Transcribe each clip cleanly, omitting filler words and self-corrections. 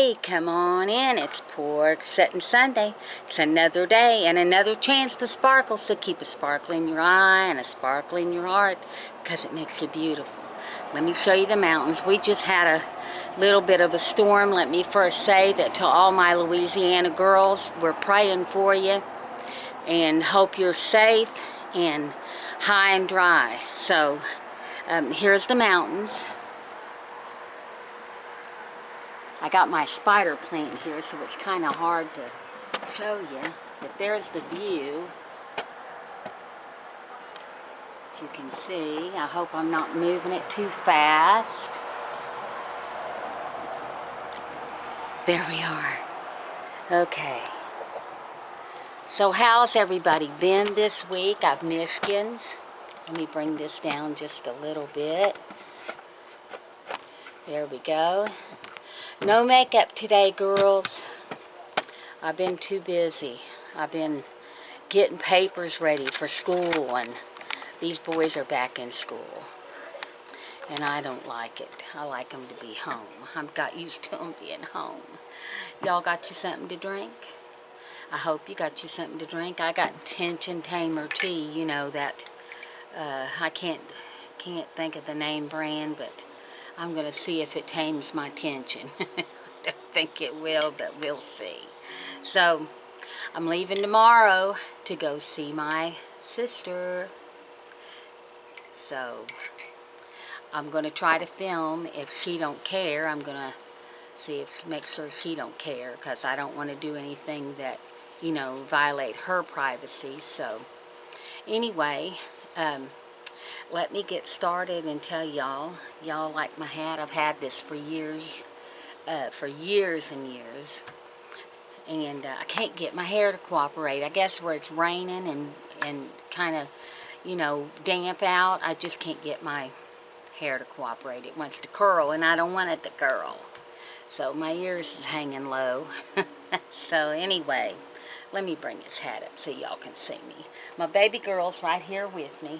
Hey, come on in. It's Porch, Settin Sunday. It's another day and another chance to sparkle. So keep a sparkle in your eye and a sparkle in your heart because it makes you beautiful. Let me show you the mountains. We just had a little bit of a storm. Let me first say that to all my Louisiana girls, we're praying for you and hope you're safe and high and dry. So here's the mountains. I got my spider plant here, so it's kind of hard to show you. But there's the view. As you can see, I hope I'm not moving it too fast. There we are. Okay. So how's everybody been this week? I've missed you. Let me bring this down just a little bit. There we go. No makeup today, girls. I've been too busy. I've been getting papers ready for school, and these boys are back in school. And I don't like it. I like them to be home. I've got used to them being home. Y'all got you something to drink? I hope you got you something to drink. I got tension tamer tea, you know, that I can't think of the name brand, but I'm going to see if it tames my tension. I don't think it will, but we'll see. So, I'm leaving tomorrow to go see my sister. So, I'm going to try to film. If she don't care, I'm going to make sure she don't care, because I don't want to do anything that, you know, violate her privacy. So, anyway, let me get started and tell y'all. Y'all like my hat? I've had this for years and years. And I can't get my hair to cooperate. I guess where it's raining and kind of, you know, damp out, I just can't get my hair to cooperate. It wants to curl, and I don't want it to curl. So my ears is hanging low. So anyway, let me bring this hat up so y'all can see me. My baby girl's right here with me.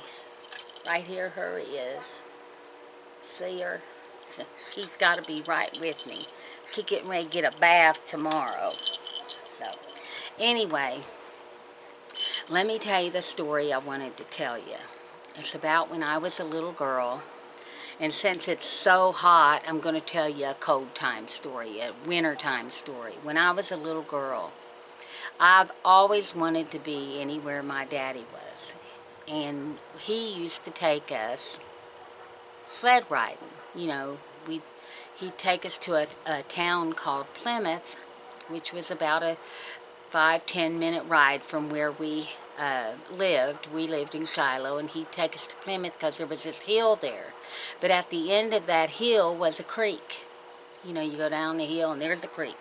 Right here, her is. See her? She's got to be right with me. She's getting ready to get a bath tomorrow. So, anyway, let me tell you the story I wanted to tell you. It's about when I was a little girl. And since it's so hot, I'm going to tell you a cold time story, a winter time story. When I was a little girl, I've always wanted to be anywhere my daddy was. And he used to take us sled riding. You know, he'd take us to a town called Plymouth, which was about a 5-10 minute ride from where we lived. We lived in Shiloh, and he'd take us to Plymouth because there was this hill there. But at the end of that hill was a creek. You know, you go down the hill and there's the creek.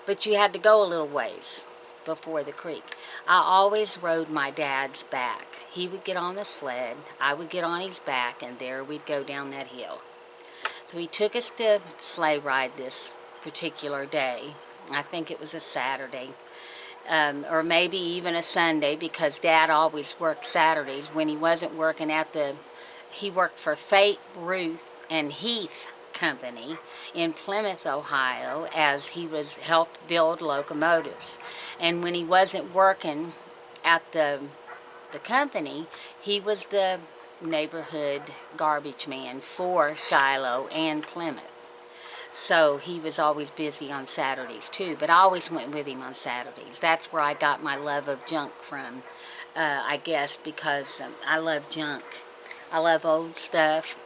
But you had to go a little ways before the creek. I always rode my dad's back. He would get on the sled, I would get on his back, and there we'd go down that hill. So he took us to sleigh ride this particular day. I think it was a Saturday, or maybe even a Sunday, because Dad always worked Saturdays. When he wasn't working he worked for Fate, Ruth, and Heath Company in Plymouth, Ohio, as he helped build locomotives. And when he wasn't working at the company, he was the neighborhood garbage man for Shiloh and Plymouth. So he was always busy on Saturdays too, but I always went with him on Saturdays. That's where I got my love of junk from, I guess, because I love junk. I love old stuff.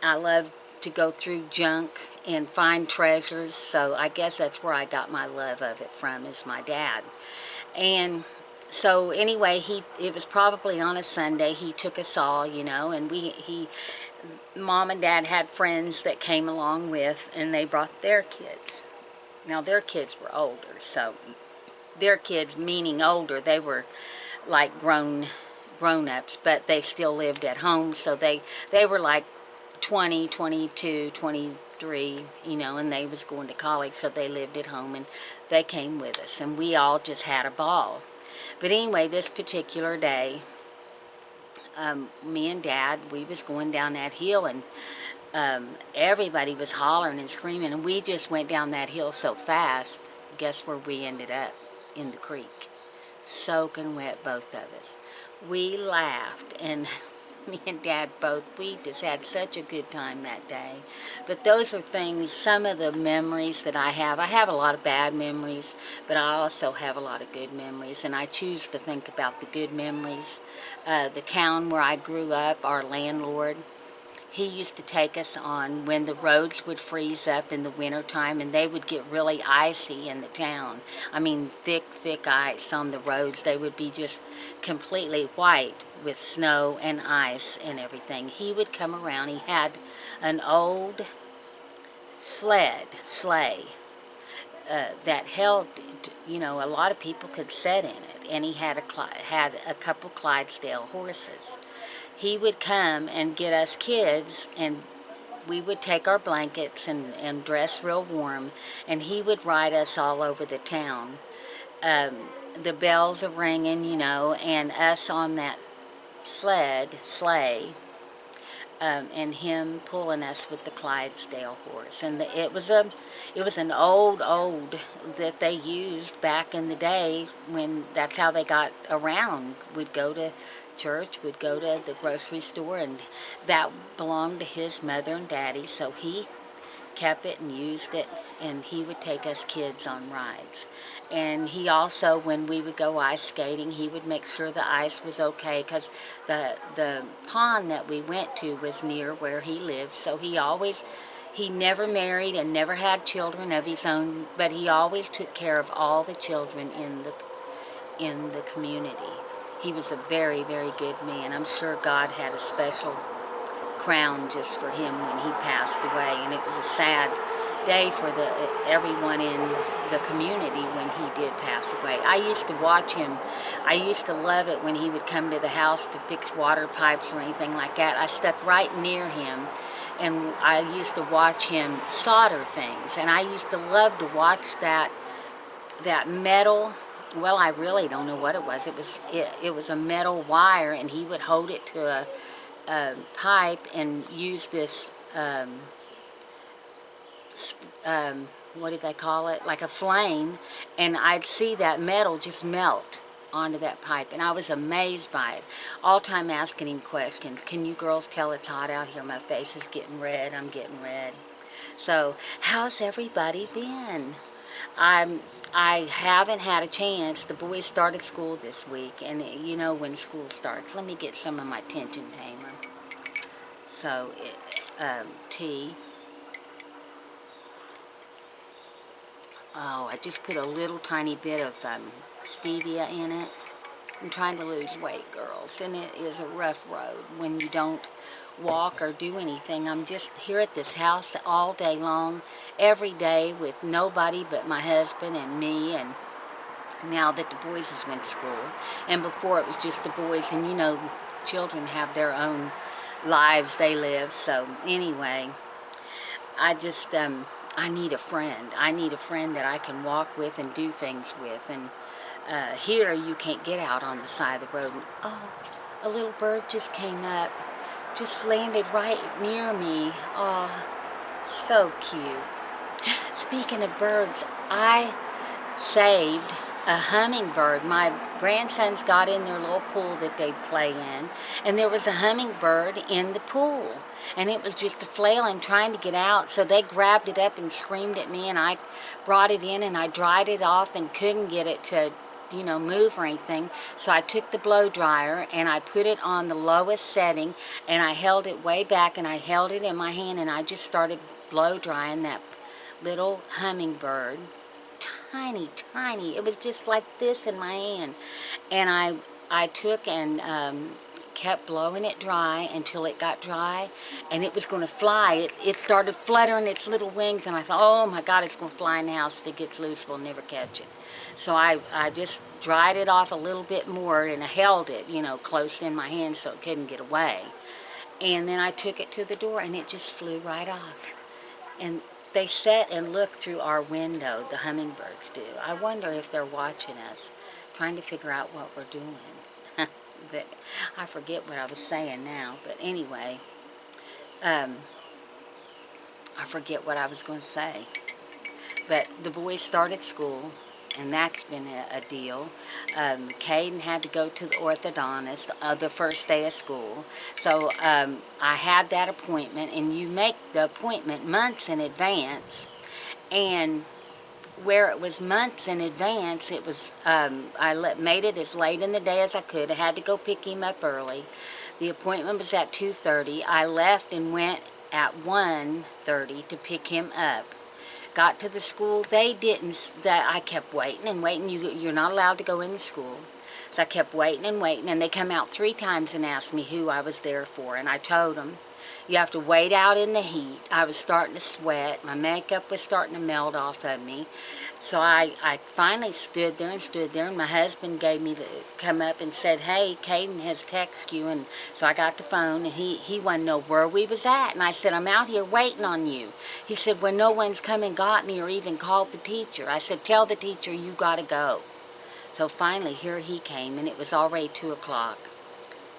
I love to go through junk and find treasures, so I guess that's where I got my love of it from, is my dad. And so anyway, it was probably on a Sunday. He took us all, you know, and Mom and Dad had friends that came along with, and they brought their kids. Now, their kids were older, so their kids, meaning older, they were like grown-ups, but they still lived at home, so they were like 20, 22, 23, you know, and they was going to college, so they lived at home, and they came with us, and we all just had a ball. But anyway, this particular day, me and Dad, we was going down that hill, and everybody was hollering and screaming, and we just went down that hill so fast. Guess where we ended up? In the creek. Soaking wet, both of us. We laughed, and me and Dad both, we just had such a good time that day. But those are things, some of the memories that I have. I have a lot of bad memories, but I also have a lot of good memories, and I choose to think about the good memories. The town where I grew up, our landlord, he used to take us on when the roads would freeze up in the wintertime, and they would get really icy in the town. I mean, thick, thick ice on the roads. They would be just completely white with snow and ice and everything. He would come around. He had an old sleigh that held, you know, a lot of people could sit in it, and he had a couple Clydesdale horses. He would come and get us kids, and we would take our blankets and dress real warm, and he would ride us all over the town. The bells are ringing, you know, and us on that sleigh, and him pulling us with the Clydesdale horse. And it was an old that they used back in the day when that's how they got around. We'd go to church, we'd go to the grocery store, and that belonged to his mother and daddy, so he kept it and used it, and he would take us kids on rides. And he also, when we would go ice skating, he would make sure the ice was okay, because the pond that we went to was near where he lived, so he never married and never had children of his own, but he always took care of all the children in the community. He was a very, very good man. I'm sure God had a special crown just for him when he passed away, and it was a sad day for everyone in the community when he did pass away. I used to watch him. I used to love it when he would come to the house to fix water pipes or anything like that. I stuck right near him, and I used to watch him solder things, and I used to love to watch that metal. Well, I really don't know what it was. It was a metal wire, and he would hold it to a pipe and use this, what do they call it? Like a flame, and I'd see that metal just melt onto that pipe, and I was amazed by it. All time asking him questions. Can you girls tell it's hot out here? My face is getting red. I'm getting red. So, how's everybody been? I haven't had a chance. The boys started school this week, and you know when school starts. Let me get some of my tension tamer. So, tea. Oh, I just put a little tiny bit of stevia in it. I'm trying to lose weight, girls, and it is a rough road when you don't walk or do anything. I'm just here at this house all day long, every day, with nobody but my husband and me, and now that the boys has went to school. And before it was just the boys, and you know, children have their own lives they live. So anyway, I just, I need a friend. I need a friend that I can walk with and do things with. And here you can't get out on the side of the road. And, oh, a little bird just came up. Just landed right near me. Oh, so cute. Speaking of birds, I saved a hummingbird. My grandsons got in their little pool that they play in, and there was a hummingbird in the pool. And it was just flailing, trying to get out, so they grabbed it up and screamed at me, and I brought it in, and I dried it off and couldn't get it to, you know, move or anything. So I took the blow dryer and I put it on the lowest setting, and I held it way back, and I held it in my hand, and I just started blow drying that little hummingbird. Tiny, tiny. It was just like this in my hand. And I took and kept blowing it dry until it got dry, and it was going to fly. It started fluttering its little wings, and I thought, oh my God, it's going to fly in the house. If it gets loose, we'll never catch it. So I just dried it off a little bit more, and I held it, you know, close in my hand so it couldn't get away. And then I took it to the door, and it just flew right off. And they sat and looked through our window, the hummingbirds do. I wonder if they're watching us, trying to figure out what we're doing. But I forget what I was saying now, but anyway, I forget what I was going to say. But the boys started school, and that's been a deal. Caden had to go to the orthodontist the first day of school. So I had that appointment, and you make the appointment months in advance. And where it was months in advance, it was made it as late in the day as I could. I had to go pick him up early. The appointment was at 2:30. I left and went at 1:30 to pick him up. Got to the school, they didn't, I kept waiting and waiting. You're not allowed to go into school. So I kept waiting and waiting, and they come out 3 times and asked me who I was there for. And I told them, you have to wait out in the heat. I was starting to sweat. My makeup was starting to melt off of me. So I finally stood there, and my husband gave me come up and said, hey, Caden has texted you. And so I got the phone, and he wanted to know where we was at. And I said, I'm out here waiting on you. He said, well, no one's come and got me or even called the teacher. I said, tell the teacher you got to go. So finally, here he came, and it was already 2 o'clock.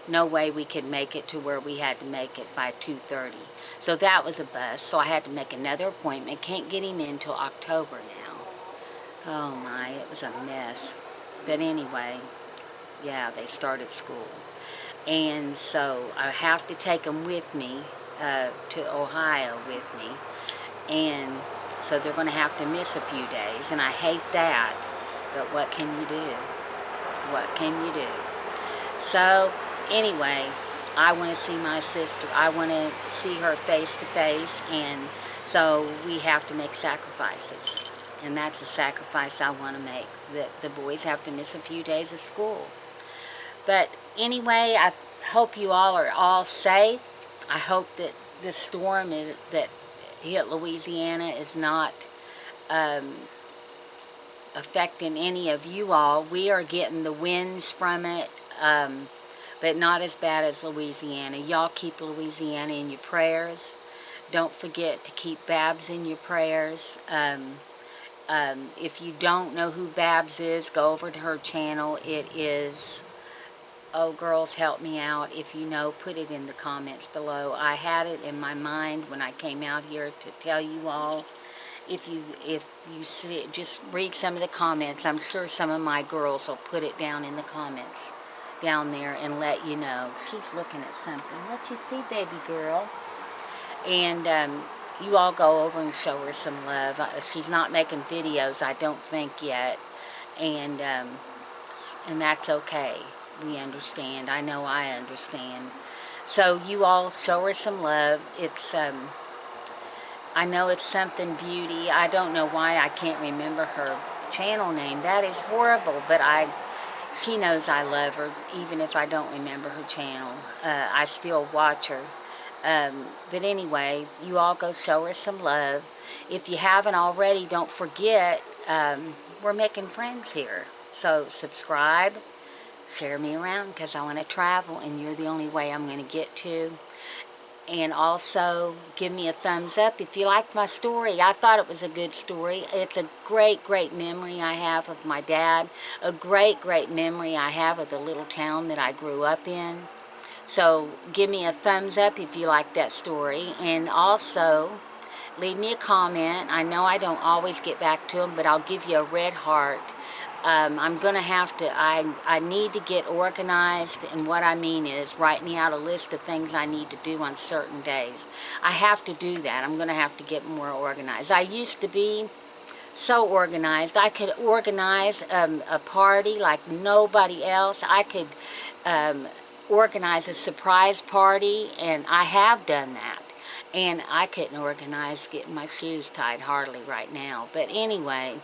No way we could make it to where we had to make it by 2:30. So that was a bust. So I had to make another appointment. Can't get him in till October now. Oh my, it was a mess. But anyway, yeah, they started school. And so I have to take them with me to Ohio with me. And so they're going to have to miss a few days. And I hate that. But what can you do? What can you do? So anyway, I want to see my sister. I want to see her face to face. And so we have to make sacrifices. And that's a sacrifice I want to make. That the boys have to miss a few days of school. But anyway, I hope you all are all safe. I hope that the storm that hit Louisiana is not affecting any of you all. We are getting the winds from it, but not as bad as Louisiana. Y'all keep Louisiana in your prayers. Don't forget to keep Babs in your prayers. If you don't know who Babs is, go over to her channel. It is, oh girls, help me out. If you know, put it in the comments below. I had it in my mind when I came out here to tell you all. If you see it, just read some of the comments. I'm sure some of my girls will put it down in the comments down there and let you know. She's looking at something. What you see, baby girl? And you all go over and show her some love. She's not making videos, I don't think yet, and that's okay. We understand. I know I understand. So you all show her some love. It's I know it's something beauty. I don't know why I can't remember her channel name. That is horrible, but she knows I love her, even if I don't remember her channel. I still watch her. But anyway, you all go show her some love. If you haven't already, don't forget, we're making friends here. So subscribe, share me around, because I want to travel, and you're the only way I'm going to get to. And also, give me a thumbs up if you liked my story. I thought it was a good story. It's a great, great memory I have of my dad. A great, great memory I have of the little town that I grew up in. So, give me a thumbs up if you like that story. And also, leave me a comment. I know I don't always get back to them, but I'll give you a red heart. I'm going to have to, I need to get organized, and what I mean is write me out a list of things I need to do on certain days. I have to do that. I'm going to have to get more organized. I used to be so organized. I could organize a party like nobody else. I could organize a surprise party, and I have done that. And I couldn't organize getting my shoes tied hardly right now. But anyway,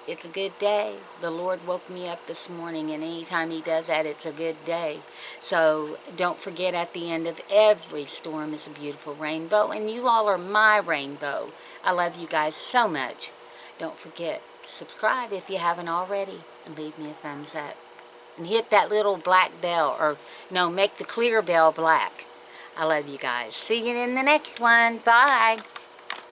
it's a good day. The Lord woke me up this morning, and anytime He does that, it's a good day. So don't forget, at the end of every storm is a beautiful rainbow, and you all are my rainbow. I love you guys so much. Don't forget, subscribe if you haven't already, and leave me a thumbs up. And hit that little black bell, or no, make the clear bell black. I love you guys. See you in the next one. Bye.